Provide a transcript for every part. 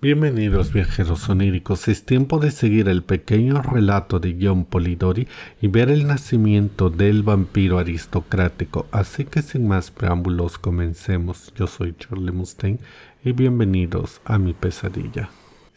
Bienvenidos viajeros oníricos, es tiempo de seguir el pequeño relato de John Polidori y ver el nacimiento del vampiro aristocrático, así que sin más preámbulos comencemos. Yo soy Charlie Mustaine y bienvenidos a mi pesadilla.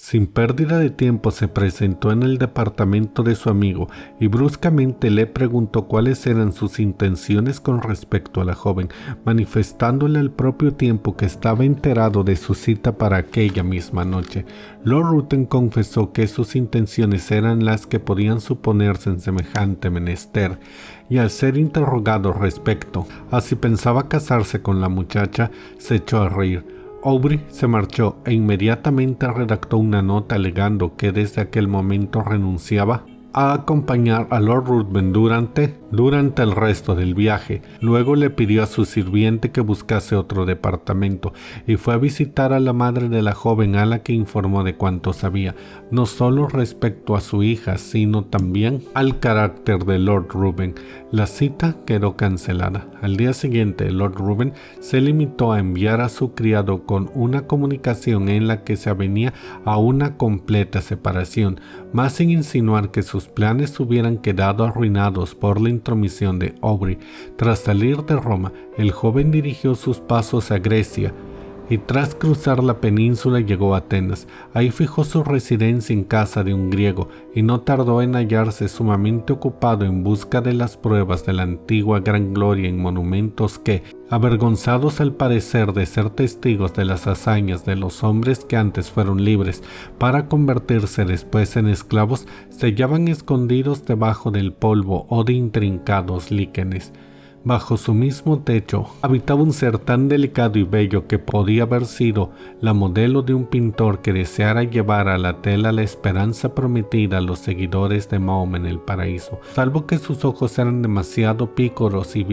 Sin pérdida de tiempo se presentó en el departamento de su amigo y bruscamente le preguntó cuáles eran sus intenciones con respecto a la joven, manifestándole al propio tiempo que estaba enterado de su cita para aquella misma noche. Lord Ruthven confesó que sus intenciones eran las que podían suponerse en semejante menester, y al ser interrogado respecto a si pensaba casarse con la muchacha, se echó a reír. Aubrey se marchó e inmediatamente redactó una nota alegando que desde aquel momento renunciaba a acompañar a Lord Ruthven durante el resto del viaje. Luego le pidió a su sirviente que buscase otro departamento y fue a visitar a la madre de la joven, a la que informó de cuanto sabía, no solo respecto a su hija, sino también al carácter de Lord Ruthven. La cita quedó cancelada. Al día siguiente, Lord Ruthven se limitó a enviar a su criado con una comunicación en la que se avenía a una completa separación, más sin insinuar que sus planes hubieran quedado arruinados por la intromisión de Aubrey. Tras salir de Roma, el joven dirigió sus pasos a Grecia y tras cruzar la península llegó a Atenas. Ahí fijó su residencia en casa de un griego y no tardó en hallarse sumamente ocupado en busca de las pruebas de la antigua gran gloria en monumentos que, avergonzados al parecer de ser testigos de las hazañas de los hombres que antes fueron libres para convertirse después en esclavos, se hallaban escondidos debajo del polvo o de intrincados líquenes. Bajo su mismo techo habitaba un ser tan delicado y bello que podía haber sido la modelo de un pintor que deseara llevar a la tela la esperanza prometida a los seguidores de Mahoma en el paraíso, salvo que sus ojos eran demasiado pícaros y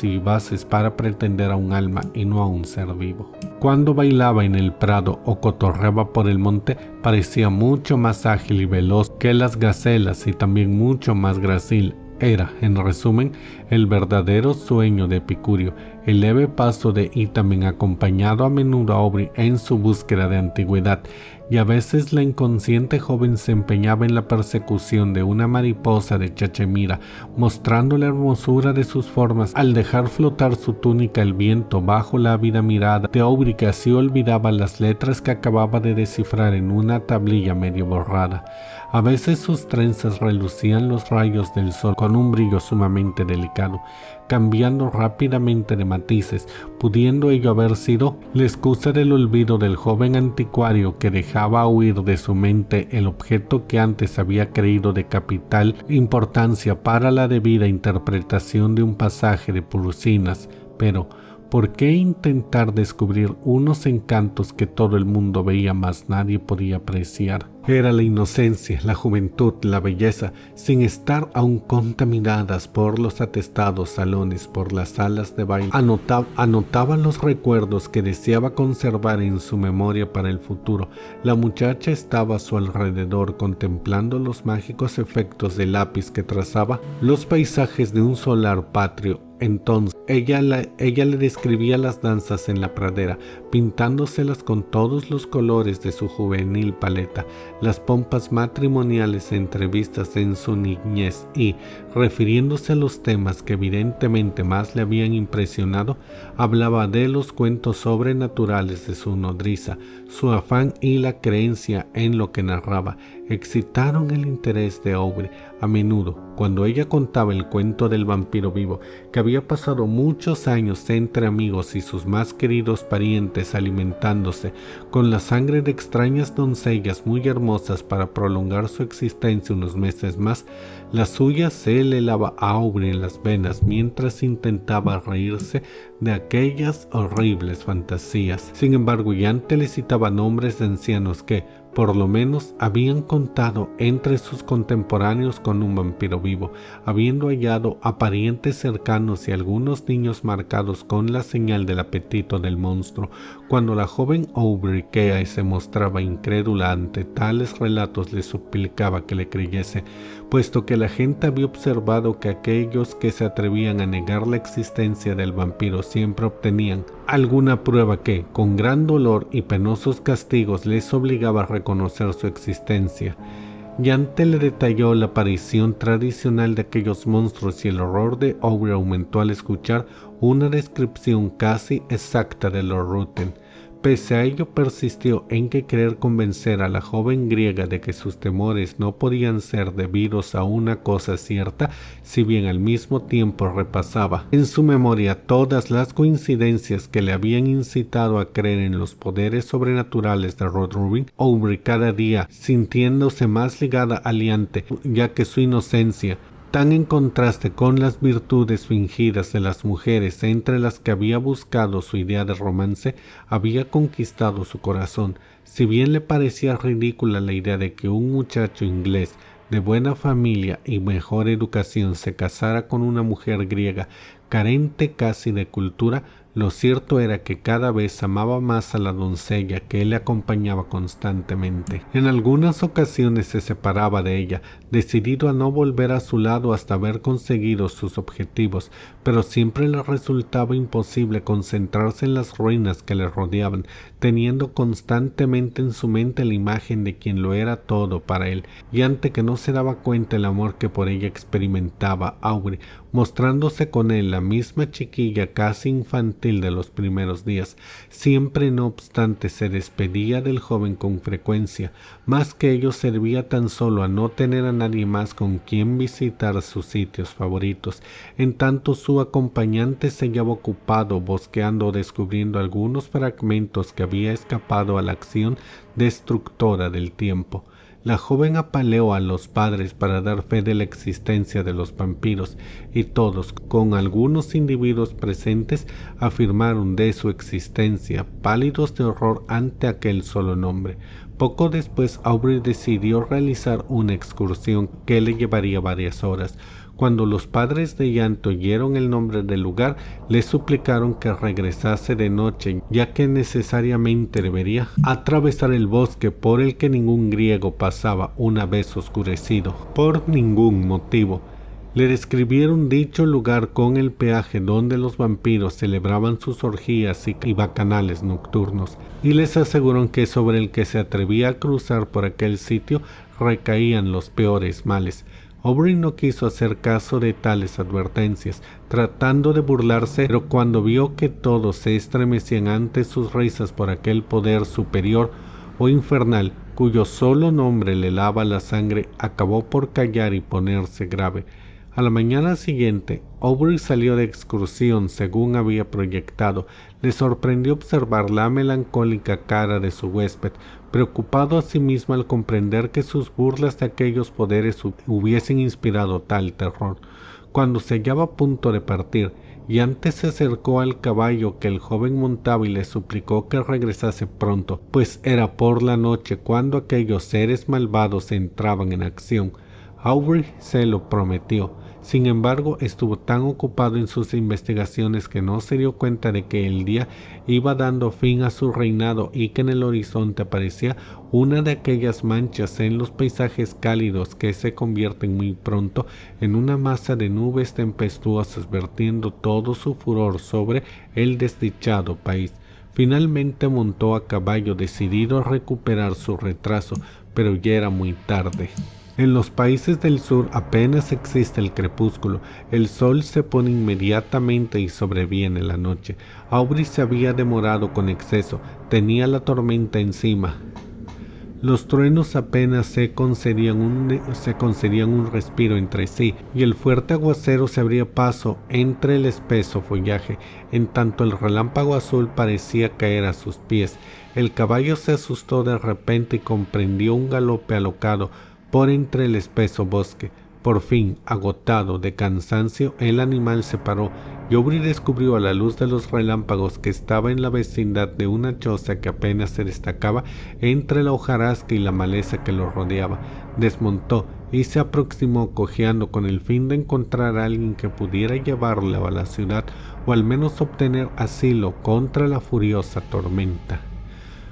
vivaces para pretender a un alma y no a un ser vivo. Cuando bailaba en el prado o cotorreaba por el monte, parecía mucho más ágil y veloz que las gacelas y también mucho más grácil. Era, en resumen, el verdadero sueño de Epicurio, el leve paso de Itamen acompañado a menudo a Aubrey en su búsqueda de antigüedad, y a veces la inconsciente joven se empeñaba en la persecución de una mariposa de Cachemira, mostrando la hermosura de sus formas al dejar flotar su túnica el viento bajo la ávida mirada de Aubrey, que así olvidaba las letras que acababa de descifrar en una tablilla medio borrada. A veces sus trenzas relucían los rayos del sol con un brillo sumamente delicado, cambiando rápidamente de matices, pudiendo ello haber sido la excusa del olvido del joven anticuario que dejaba huir de su mente el objeto que antes había creído de capital importancia para la debida interpretación de un pasaje de Prusinas. Pero ¿por qué intentar descubrir unos encantos que todo el mundo veía mas nadie podía apreciar? Era la inocencia, la juventud, la belleza, sin estar aún contaminadas por los atestados salones, por las salas de baile. Anotaba los recuerdos que deseaba conservar en su memoria para el futuro. La muchacha estaba a su alrededor contemplando los mágicos efectos del lápiz que trazaba los paisajes de un solar patrio. Entonces ella le describía las danzas en la pradera, pintándoselas con todos los colores de su juvenil paleta, las pompas matrimoniales entrevistas en su niñez y, refiriéndose a los temas que evidentemente más le habían impresionado, hablaba de los cuentos sobrenaturales de su nodriza. Su afán y la creencia en lo que narraba excitaron el interés de Aubrey. A menudo, cuando ella contaba el cuento del vampiro vivo, que había pasado muchos años entre amigos y sus más queridos parientes alimentándose con la sangre de extrañas doncellas muy hermosas para prolongar su existencia unos meses más, la suya se le helaba a Aubrey en las venas mientras intentaba reírse de aquellas horribles fantasías. Sin embargo, Yante le citaba nombres de ancianos que, Por lo menos habían contado entre sus contemporáneos con un vampiro vivo, habiendo hallado a parientes cercanos y algunos niños marcados con la señal del apetito del monstruo. Cuando la joven Aubrey Kea se mostraba incrédula ante tales relatos, le suplicaba que le creyese, puesto que la gente había observado que aquellos que se atrevían a negar la existencia del vampiro siempre obtenían alguna prueba que, con gran dolor y penosos castigos, les obligaba a reconocer su existencia. Yante le detalló la aparición tradicional de aquellos monstruos y el horror de Aubrey aumentó al escuchar una descripción casi exacta de Lord Ruthven. Pese a ello, persistió en que querer convencer a la joven griega de que sus temores no podían ser debidos a una cosa cierta, si bien al mismo tiempo repasaba en su memoria todas las coincidencias que le habían incitado a creer en los poderes sobrenaturales de Lord Ruthven. Aubrey cada día sintiéndose más ligada al Yante, ya que su inocencia, tan en contraste con las virtudes fingidas de las mujeres entre las que había buscado su idea de romance, había conquistado su corazón. Si bien le parecía ridícula la idea de que un muchacho inglés de buena familia y mejor educación se casara con una mujer griega carente casi de cultura, lo cierto era que cada vez amaba más a la doncella que le acompañaba constantemente. En algunas ocasiones se separaba de ella, decidido a no volver a su lado hasta haber conseguido sus objetivos, pero siempre le resultaba imposible concentrarse en las ruinas que le rodeaban, teniendo constantemente en su mente la imagen de quien lo era todo para él, y ante que no se daba cuenta el amor que por ella experimentaba Aubrey, mostrándose con él la misma chiquilla casi infantil de los primeros días. Siempre, no obstante, se despedía del joven con frecuencia, más que ello servía tan solo a no tener a nadie más con quien visitar sus sitios favoritos. En tanto, su acompañante se hallaba ocupado bosqueando o descubriendo algunos fragmentos que había escapado a la acción destructora del tiempo. La joven apaleó a los padres para dar fe de la existencia de los vampiros, y todos, con algunos individuos presentes, afirmaron de su existencia, pálidos de horror ante aquel solo nombre. Poco después, Aubrey decidió realizar una excursión que le llevaría varias horas. Cuando los padres de Yante oyeron el nombre del lugar, le suplicaron que regresase de noche, ya que necesariamente debería atravesar el bosque por el que ningún griego pasaba una vez oscurecido. Por ningún motivo. Le describieron dicho lugar con el peaje donde los vampiros celebraban sus orgías y bacanales nocturnos, y les aseguraron que sobre el que se atrevía a cruzar por aquel sitio recaían los peores males. Aubrey no quiso hacer caso de tales advertencias, tratando de burlarse, pero cuando vio que todos se estremecían ante sus risas por aquel poder superior o infernal, cuyo solo nombre le lava la sangre, acabó por callar y ponerse grave. A la mañana siguiente, Aubrey salió de excursión según había proyectado. Le sorprendió observar la melancólica cara de su huésped, preocupado asimismo al comprender que sus burlas de aquellos poderes hubiesen inspirado tal terror. Cuando se hallaba a punto de partir, Yante se acercó al caballo que el joven montaba y le suplicó que regresase pronto, pues era por la noche cuando aquellos seres malvados entraban en acción. Aubrey se lo prometió. Sin embargo, estuvo tan ocupado en sus investigaciones que no se dio cuenta de que el día iba dando fin a su reinado y que en el horizonte aparecía una de aquellas manchas en los paisajes cálidos que se convierten muy pronto en una masa de nubes tempestuosas, vertiendo todo su furor sobre el desdichado país. Finalmente montó a caballo, decidido a recuperar su retraso, pero ya era muy tarde. En los países del sur apenas existe el crepúsculo, el sol se pone inmediatamente y sobreviene la noche. Aubrey se había demorado con exceso, tenía la tormenta encima. Los truenos apenas se concedían un respiro entre sí, y el fuerte aguacero se abría paso entre el espeso follaje. En tanto el relámpago azul parecía caer a sus pies. El caballo se asustó de repente y comprendió un galope alocado por entre el espeso bosque. Por fin, agotado de cansancio, el animal se paró y Aubrey descubrió a la luz de los relámpagos que estaba en la vecindad de una choza que apenas se destacaba entre la hojarasca y la maleza que lo rodeaba. Desmontó y se aproximó cojeando con el fin de encontrar a alguien que pudiera llevarlo a la ciudad o al menos obtener asilo contra la furiosa tormenta.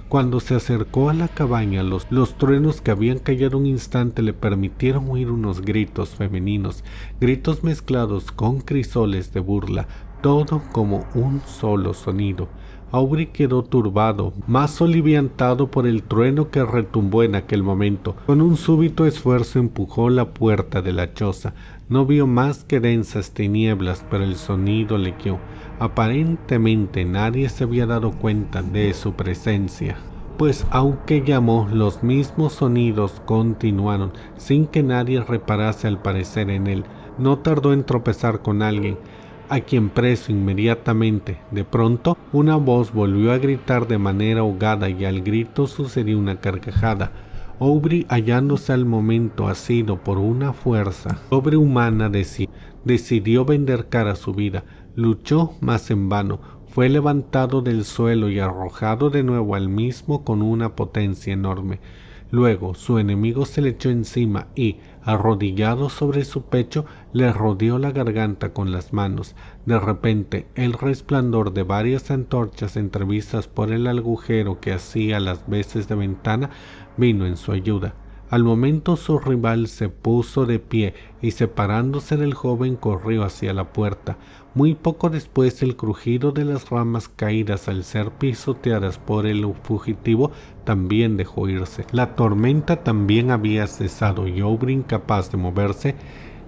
Cuando se acercó a la cabaña, los truenos que habían callado un instante le permitieron oír unos gritos femeninos, gritos mezclados con crisoles de burla, todo como un solo sonido. Aubrey quedó turbado, más soliviantado por el trueno que retumbó en aquel momento. Con un súbito esfuerzo empujó la puerta de la choza. No vio más que densas tinieblas, pero el sonido le guió. Aparentemente nadie se había dado cuenta de su presencia, pues aunque llamó, los mismos sonidos continuaron, sin que nadie reparase al parecer en él. No tardó en tropezar con alguien, a quien preso inmediatamente. De pronto, una voz volvió a gritar de manera ahogada y al grito sucedió una carcajada. Aubrey, hallándose al momento asido por una fuerza sobrehumana, decidió vender cara a su vida. Luchó, mas en vano. Fue levantado del suelo y arrojado de nuevo al mismo con una potencia enorme. Luego su enemigo se le echó encima y, arrodillado sobre su pecho, le rodeó la garganta con las manos. De repente, el resplandor de varias antorchas entrevistas por el agujero que hacía las veces de ventana vino en su ayuda. Al momento su rival se puso de pie y, separándose del joven, corrió hacia la puerta. Muy poco después, el crujido de las ramas caídas al ser pisoteadas por el fugitivo también dejó oírse. La tormenta también había cesado y Aubrey, incapaz de moverse,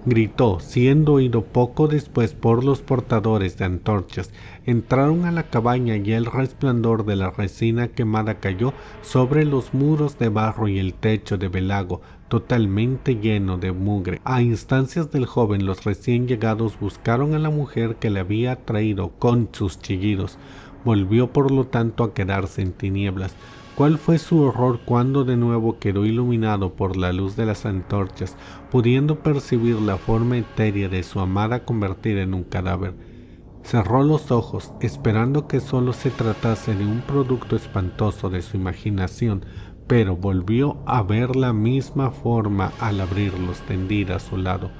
gritó, siendo oído poco después por los portadores de antorchas. Entraron a la cabaña y el resplandor de la resina quemada cayó sobre los muros de barro y el techo de velago, totalmente lleno de mugre. A instancias del joven, los recién llegados buscaron a la mujer que le había traído con sus chillidos. Volvió por lo tanto a quedarse en tinieblas. ¿Cuál fue su horror cuando de nuevo quedó iluminado por la luz de las antorchas, pudiendo percibir la forma etérea de su amada convertida en un cadáver? Cerró los ojos, esperando que solo se tratase de un producto espantoso de su imaginación, pero volvió a ver la misma forma al abrirlos tendida a su lado.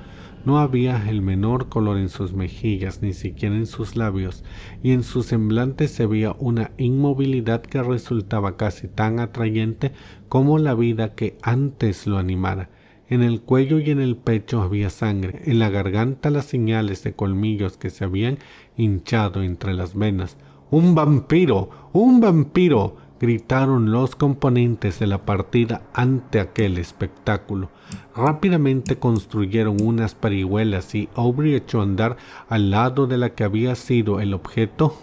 No había el menor color en sus mejillas, ni siquiera en sus labios, y en su semblante se veía una inmovilidad que resultaba casi tan atrayente como la vida que antes lo animara. En el cuello y en el pecho había sangre, en la garganta las señales de colmillos que se habían hinchado entre las venas. ¡Un vampiro! ¡Un vampiro!, gritaron los componentes de la partida ante aquel espectáculo. Rápidamente construyeron unas parihuelas y Aubrey echó a andar al lado de la que había sido el objeto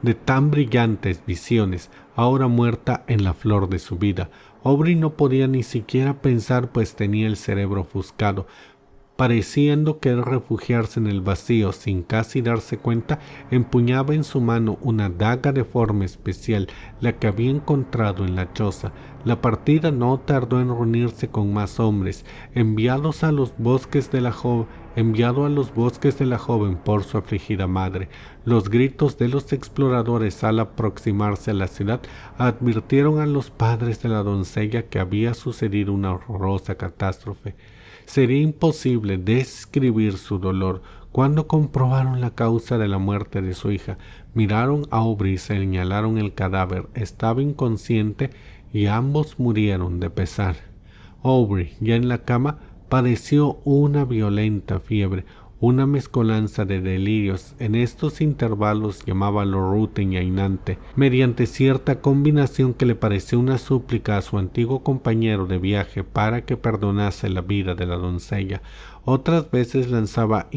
de tan brillantes visiones, ahora muerta en la flor de su vida. Aubrey no podía ni siquiera pensar, pues tenía el cerebro ofuscado, pareciendo querer refugiarse en el vacío. Sin casi darse cuenta, empuñaba en su mano una daga de forma especial, la que había encontrado en la choza. La partida no tardó en reunirse con más hombres, enviado a los bosques de la joven por su afligida madre. Los gritos de los exploradores al aproximarse a la ciudad advirtieron a los padres de la doncella que había sucedido una horrorosa catástrofe. Sería imposible describir su dolor cuando comprobaron la causa de la muerte de su hija. Miraron a Aubrey y señalaron el cadáver. Estaba inconsciente y ambos murieron de pesar. Aubrey, ya en la cama, padeció una violenta fiebre, una mezcolanza de delirios. En estos intervalos llamaba a Loruten y a Ainante, mediante cierta combinación que le pareció una súplica a su antiguo compañero de viaje para que perdonase la vida de la doncella. Otras veces lanzaba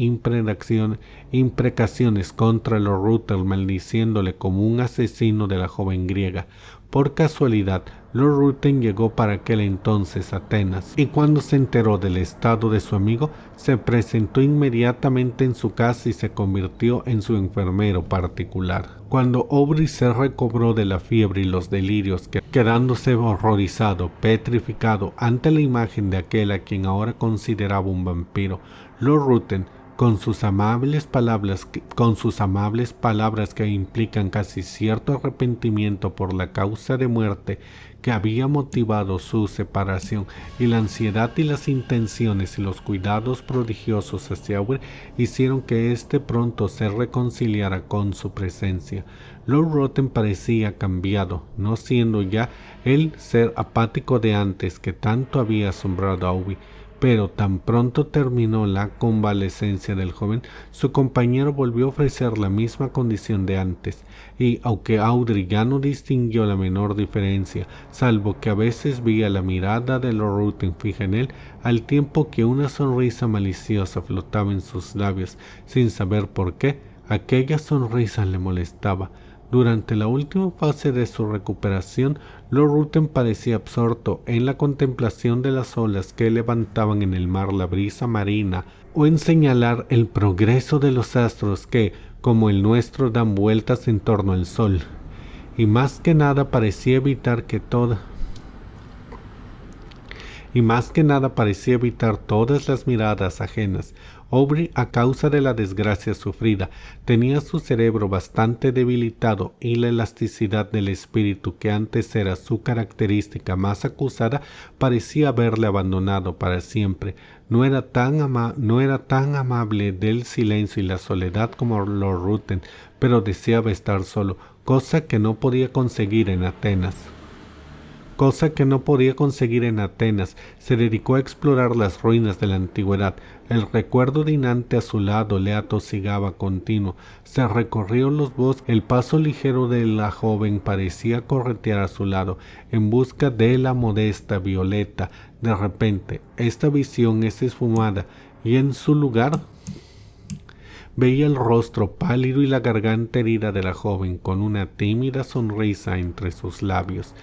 imprecaciones contra Loruten, maldiciéndole como un asesino de la joven griega. Por casualidad, Lord Ruthven llegó para aquel entonces a Atenas, y cuando se enteró del estado de su amigo, se presentó inmediatamente en su casa y se convirtió en su enfermero particular. Cuando Aubrey se recobró de la fiebre y los delirios, quedándose horrorizado, petrificado ante la imagen de aquel a quien ahora consideraba un vampiro, Lord Ruthven, con sus amables palabras que implican casi cierto arrepentimiento por la causa de muerte que había motivado su separación, y la ansiedad y las intenciones y los cuidados prodigiosos hacia Aubrey hicieron que éste pronto se reconciliara con su presencia. Lord Ruthven parecía cambiado, no siendo ya el ser apático de antes que tanto había asombrado a Aubrey. Pero tan pronto terminó la convalecencia del joven, su compañero volvió a ofrecer la misma condición de antes, y aunque Audrey ya no distinguió la menor diferencia, salvo que a veces veía la mirada de Lord Ruthven fija en él, al tiempo que una sonrisa maliciosa flotaba en sus labios, sin saber por qué, aquella sonrisa le molestaba. Durante la última fase de su recuperación, Lord Ruthven parecía absorto en la contemplación de las olas que levantaban en el mar la brisa marina, o en señalar el progreso de los astros que, como el nuestro, dan vueltas en torno al sol. Y más que nada parecía evitar todas las miradas ajenas. Aubrey, a causa de la desgracia sufrida, tenía su cerebro bastante debilitado y la elasticidad del espíritu, que antes era su característica más acusada, parecía haberle abandonado para siempre. No era tan amable del silencio y la soledad como Lord Ruthven, pero deseaba estar solo, cosa que no podía conseguir en Atenas. Se dedicó a explorar las ruinas de la antigüedad. El recuerdo de Inante a su lado le atosigaba continuo. Se recorrió los bosques. El paso ligero de la joven parecía corretear a su lado, en busca de la modesta Violeta. De repente, esta visión es esfumada, y en su lugar veía el rostro pálido y la garganta herida de la joven, con una tímida sonrisa entre sus labios.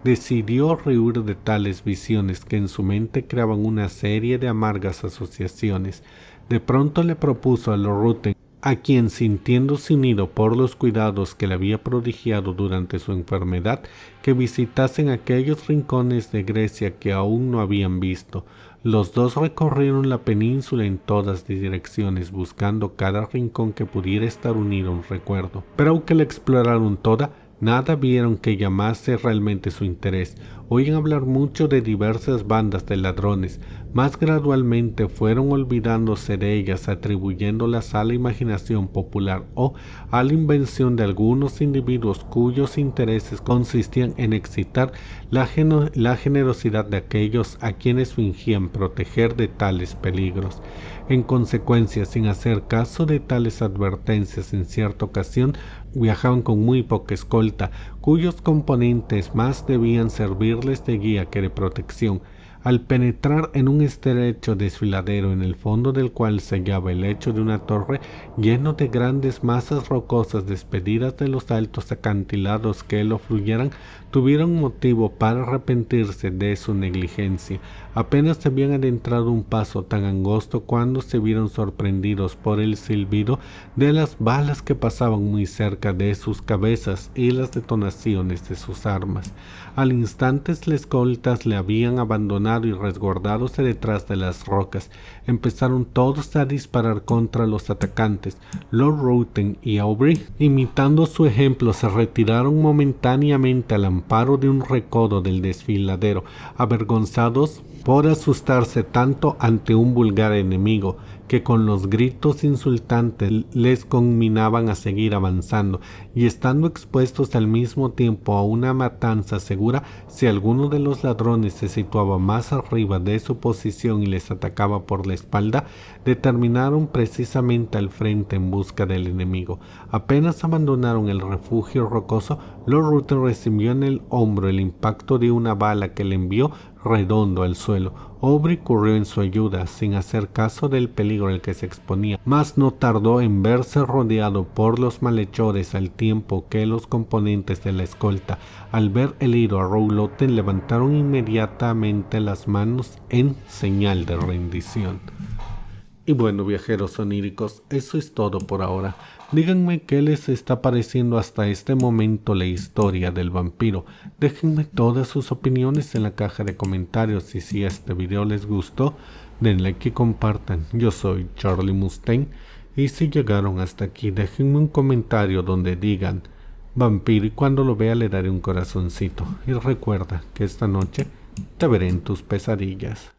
Decidió rehuir de tales visiones que en su mente creaban una serie de amargas asociaciones. De pronto le propuso a Lord Ruthven, a quien, sintiéndose unido por los cuidados que le había prodigiado durante su enfermedad, que visitasen aquellos rincones de Grecia que aún no habían visto. Los dos recorrieron la península en todas direcciones, buscando cada rincón que pudiera estar unido a un recuerdo. Pero aunque la exploraron toda, nada vieron que llamase realmente su interés. Oían hablar mucho de diversas bandas de ladrones, mas gradualmente fueron olvidándose de ellas, atribuyéndolas a la imaginación popular o a la invención de algunos individuos cuyos intereses consistían en excitar la generosidad de aquellos a quienes fingían proteger de tales peligros. En consecuencia, sin hacer caso de tales advertencias, en cierta ocasión viajaban con muy poca escolta, cuyos componentes más debían servirles de guía que de protección. Al penetrar en un estrecho desfiladero, en el fondo del cual se hallaba el lecho de una torre lleno de grandes masas rocosas despedidas de los altos acantilados que lo fluyeran, tuvieron motivo para arrepentirse de su negligencia. Apenas se habían adentrado un paso tan angosto cuando se vieron sorprendidos por el silbido de las balas que pasaban muy cerca de sus cabezas y las detonaciones de sus armas. Al instante las escoltas le habían abandonado y, resguardándose detrás de las rocas, empezaron todos a disparar contra los atacantes. Lord Ruthven y Aubrey, imitando su ejemplo, se retiraron momentáneamente al amparo de un recodo del desfiladero, avergonzados por asustarse tanto ante un vulgar enemigo, que con los gritos insultantes les conminaban a seguir avanzando, y estando expuestos al mismo tiempo a una matanza segura, si alguno de los ladrones se situaba más arriba de su posición y les atacaba por la espalda, determinaron precisamente al frente en busca del enemigo. Apenas abandonaron el refugio rocoso, Lord Ruthven recibió en el hombro el impacto de una bala que le envió redondo al suelo. Aubrey corrió en su ayuda, sin hacer caso del peligro peligro al que se exponía, mas no tardó en verse rodeado por los malhechores, al tiempo que los componentes de la escolta, al ver herido a Roulotten, levantaron inmediatamente las manos en señal de rendición. Y bueno, viajeros oníricos, eso es todo por ahora. Díganme qué les está pareciendo hasta este momento la historia del vampiro. Déjenme todas sus opiniones en la caja de comentarios, y si este video les gustó, den like y compartan. Yo soy Charlie Mustaine, y si llegaron hasta aquí, déjenme un comentario donde digan vampiro, y cuando lo vea le daré un corazoncito. Y recuerda que esta noche te veré en tus pesadillas.